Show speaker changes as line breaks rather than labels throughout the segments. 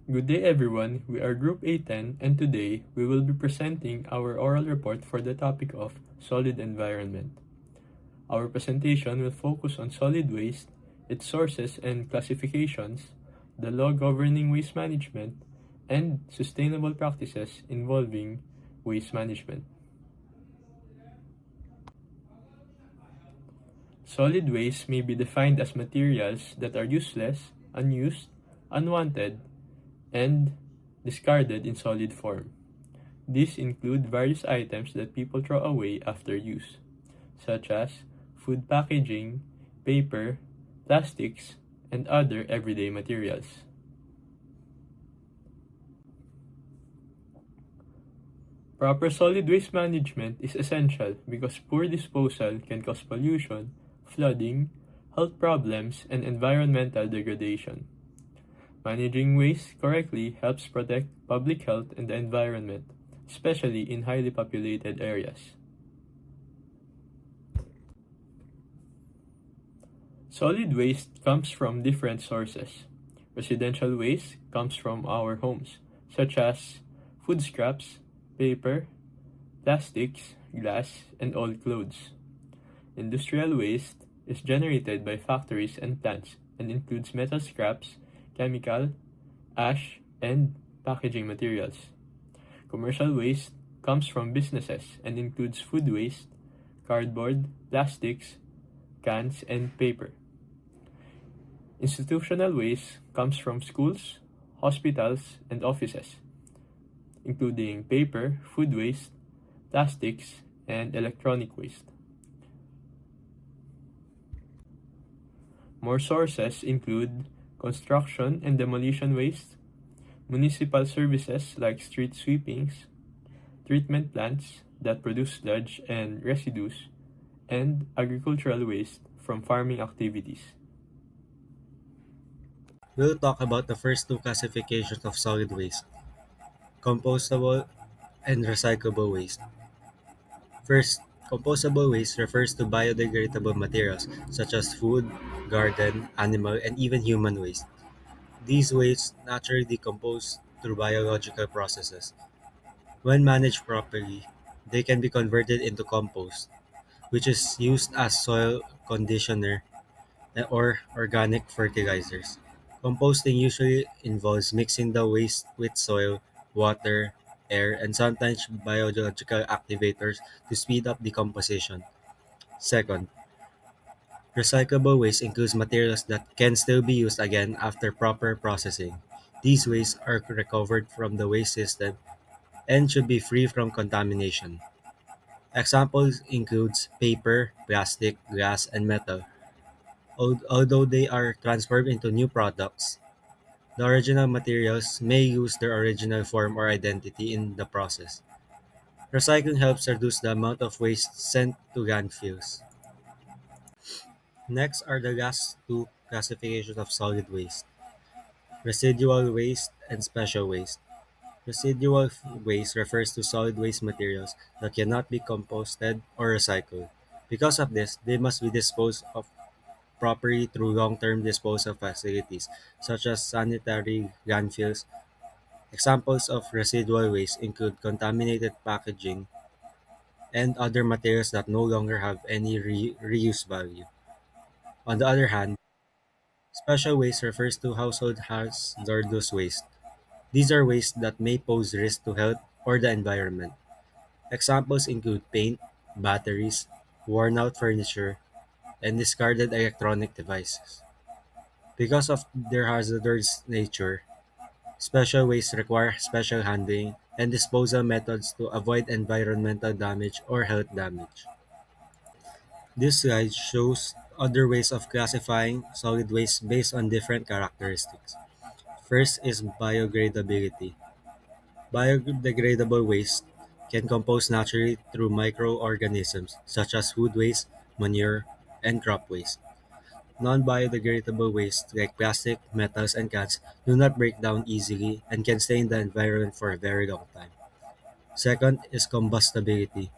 Good day everyone, we are Group A10 and today we will be presenting our oral report for the topic of solid environment. Our presentation will focus on solid waste, its sources and classifications, the law governing waste management, and sustainable practices involving waste management. Solid waste may be defined as materials that are useless, unused, unwanted, and discarded in solid form. These include various items that people throw away after use, such as food packaging, paper, plastics, and other everyday materials. Proper solid waste management is essential because poor disposal can cause pollution, flooding, health problems, and environmental degradation. Managing waste correctly helps protect public health and the environment, especially in highly populated areas. Solid waste comes from different sources. Residential waste comes from our homes, such as food scraps, paper, plastics, glass, and old clothes. Industrial waste is generated by factories and plants and includes metal scraps, chemical, ash, and packaging materials. Commercial waste comes from businesses and includes food waste, cardboard, plastics, cans, and paper. Institutional waste comes from schools, hospitals, and offices, including paper, food waste, plastics, and electronic waste. More sources include construction and demolition waste, municipal services like street sweepings, treatment plants that produce sludge and residues, and agricultural waste from farming activities.
We'll talk about the first two classifications of solid waste: compostable and recyclable waste. First, compostable waste refers to biodegradable materials such as food, garden, animal, and even human waste. These wastes naturally decompose through biological processes. When managed properly, they can be converted into compost, which is used as soil conditioner or organic fertilizers. Composting usually involves mixing the waste with soil, water, air, and sometimes biological activators to speed up decomposition. Second, recyclable waste includes materials that can still be used again after proper processing. These wastes are recovered from the waste system and should be free from contamination. Examples includes paper, plastic, glass, and metal. Although they are transformed into new products, the original materials may lose their original form or identity in the process. Recycling helps reduce the amount of waste sent to landfills. Next are the last two classifications of solid waste: residual waste and special waste. Residual waste refers to solid waste materials that cannot be composted or recycled. Because of this, they must be disposed of properly through long-term disposal facilities such as sanitary landfills. Examples of residual waste include contaminated packaging and other materials that no longer have any reuse value. On the other hand, special waste refers to household hazardous waste. These are waste that may pose risk to health or the environment. Examples include paint, batteries, worn out furniture, and discarded electronic devices. Because of their hazardous nature, special waste require special handling and disposal methods to avoid environmental damage or health damage. This slide shows other ways of classifying solid waste based on different characteristics. First is biodegradability. Biodegradable waste can compose naturally through microorganisms such as food waste, manure, and crop waste. Non-biodegradable waste like plastic, metals, and cans do not break down easily and can stay in the environment for a very long time. Second is combustibility.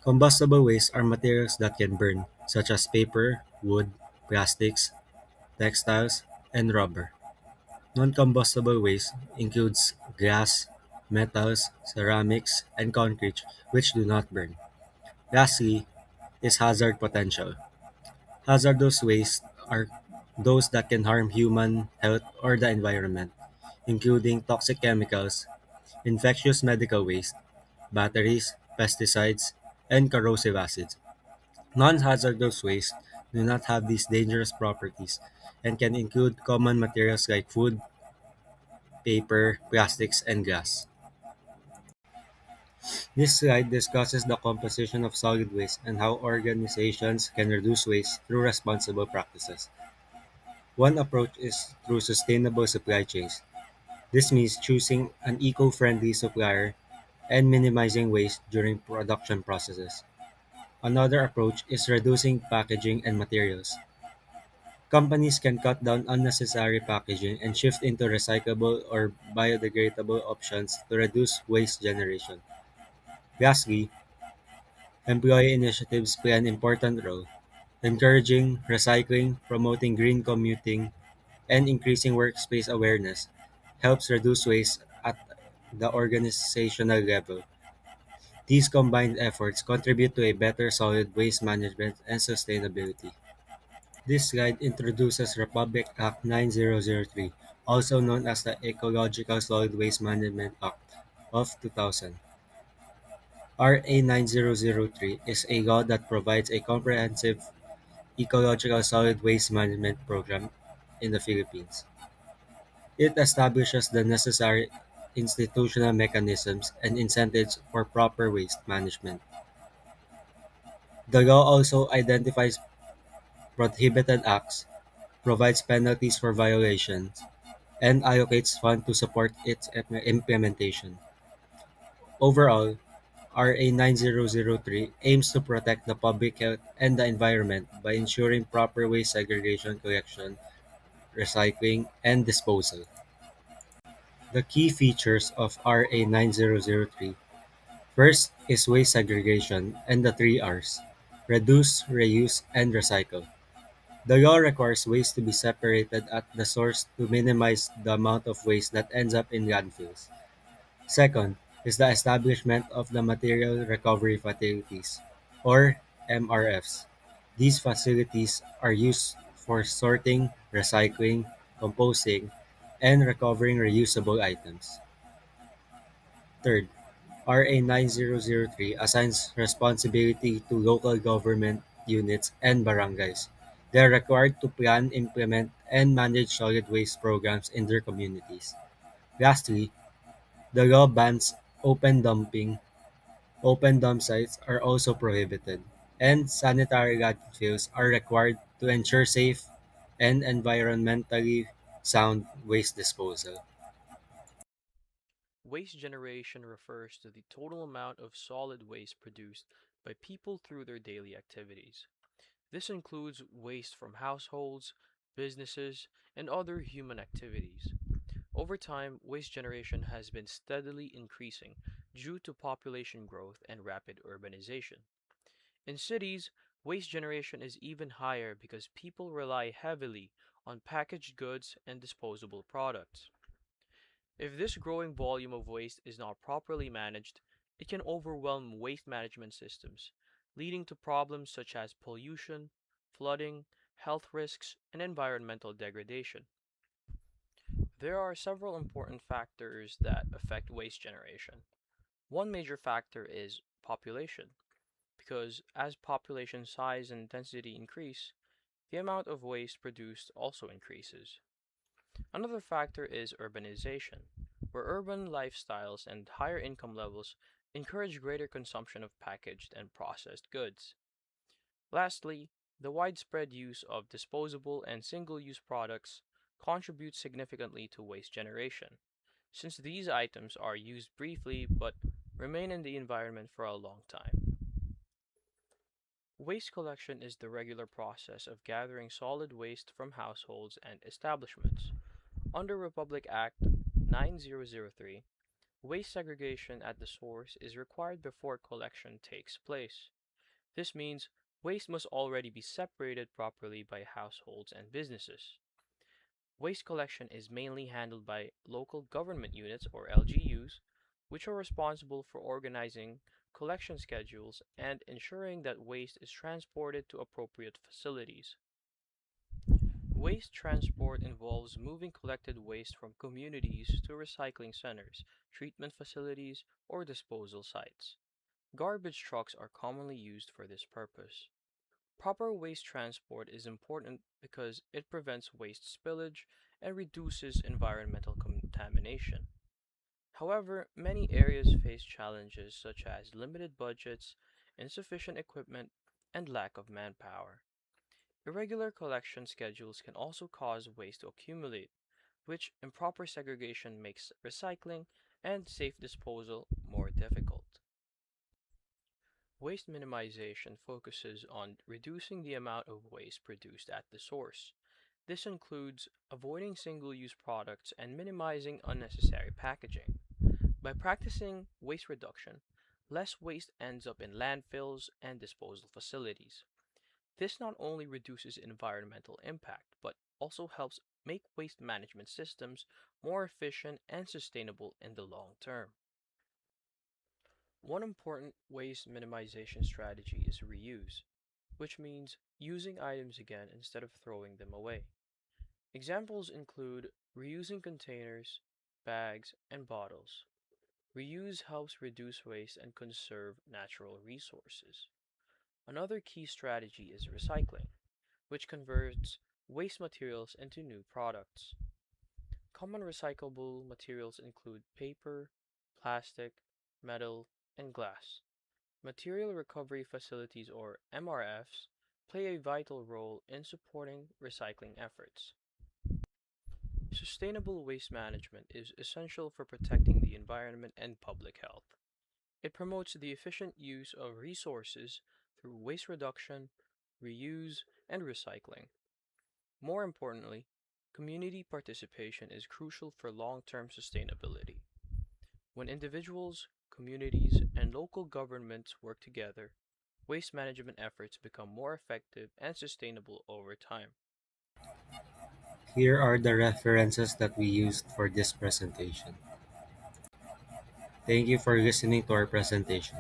Combustible wastes are materials that can burn, such as paper, wood, plastics, textiles, and rubber. Non-combustible waste includes glass, metals, ceramics, and concrete which do not burn. Lastly is hazard potential. Hazardous waste are those that can harm human health or the environment, including toxic chemicals, infectious medical waste, batteries, pesticides, and corrosive acids. Non-hazardous waste do not have these dangerous properties and can include common materials like food, paper, plastics, and glass. This slide discusses the composition of solid waste and how organizations can reduce waste through responsible practices. One approach is through sustainable supply chains. This means choosing an eco-friendly supplier and minimizing waste during production processes. Another approach is reducing packaging and materials. Companies can cut down unnecessary packaging and shift into recyclable or biodegradable options to reduce waste generation. Lastly, employee initiatives play an important role. Encouraging recycling, promoting green commuting, and increasing workspace awareness helps reduce waste at the organizational level. These combined efforts contribute to a better solid waste management and sustainability. This slide introduces Republic Act 9003, also known as the Ecological Solid Waste Management Act of 2000. RA 9003 is a law that provides a comprehensive ecological solid waste management program in the Philippines. It establishes the necessary institutional mechanisms and incentives for proper waste management. The law also identifies prohibited acts, provides penalties for violations, and allocates funds to support its implementation. Overall, RA 9003 aims to protect the public health and the environment by ensuring proper waste segregation, collection, recycling, and disposal. The key features of RA 9003: first is waste segregation and the three R's: reduce, reuse, and recycle. The law requires waste to be separated at the source to minimize the amount of waste that ends up in landfills. Second is the establishment of the Material Recovery Facilities, or MRFs. These facilities are used for sorting, recycling, composting, and recovering reusable items. Third, RA 9003 assigns responsibility to local government units and barangays. They are required to plan, implement, and manage solid waste programs in their communities. Lastly, the law bans open dumping. Open dump sites are also prohibited, and sanitary landfills are required to ensure safe and environmentally sound waste disposal.
Waste generation refers to the total amount of solid waste produced by people through their daily activities. This includes waste from households, businesses, and other human activities. Over time, waste generation has been steadily increasing due to population growth and rapid urbanization. In cities, waste generation is even higher because people rely heavily on packaged goods and disposable products. If this growing volume of waste is not properly managed, it can overwhelm waste management systems, leading to problems such as pollution, flooding, health risks, and environmental degradation. There are several important factors that affect waste generation. One major factor is population, because as population size and density increase, the amount of waste produced also increases. Another factor is urbanization, where urban lifestyles and higher income levels encourage greater consumption of packaged and processed goods. Lastly, the widespread use of disposable and single use products contributes significantly to waste generation, since these items are used briefly but remain in the environment for a long time. Waste collection is the regular process of gathering solid waste from households and establishments. Under Republic Act 9003, waste segregation at the source is required before collection takes place. This means waste must already be separated properly by households and businesses. Waste collection is mainly handled by local government units or LGUs, which are responsible for organizing collection schedules and ensuring that waste is transported to appropriate facilities. Waste transport involves moving collected waste from communities to recycling centers, treatment facilities, or disposal sites. Garbage trucks are commonly used for this purpose. Proper waste transport is important because it prevents waste spillage and reduces environmental contamination. However, many areas face challenges such as limited budgets, insufficient equipment, and lack of manpower. Irregular collection schedules can also cause waste to accumulate, which improper segregation makes recycling and safe disposal more difficult. Waste minimization focuses on reducing the amount of waste produced at the source. This includes avoiding single use products and minimizing unnecessary packaging. By practicing waste reduction, less waste ends up in landfills and disposal facilities. This not only reduces environmental impact, but also helps make waste management systems more efficient and sustainable in the long term. One important waste minimization strategy is reuse, which means using items again instead of throwing them away. Examples include reusing containers, bags, and bottles. Reuse helps reduce waste and conserve natural resources. Another key strategy is recycling, which converts waste materials into new products. Common recyclable materials include paper, plastic, metal, and glass. Material recovery facilities, or MRFs, play a vital role in supporting recycling efforts. Sustainable waste management is essential for protecting the environment and public health. It promotes the efficient use of resources through waste reduction, reuse, and recycling. More importantly, community participation is crucial for long term sustainability. When individuals, communities, and local governments work together, waste management efforts become more effective and sustainable over time.
Here are the references that we used for this presentation. Thank you for listening to our presentation.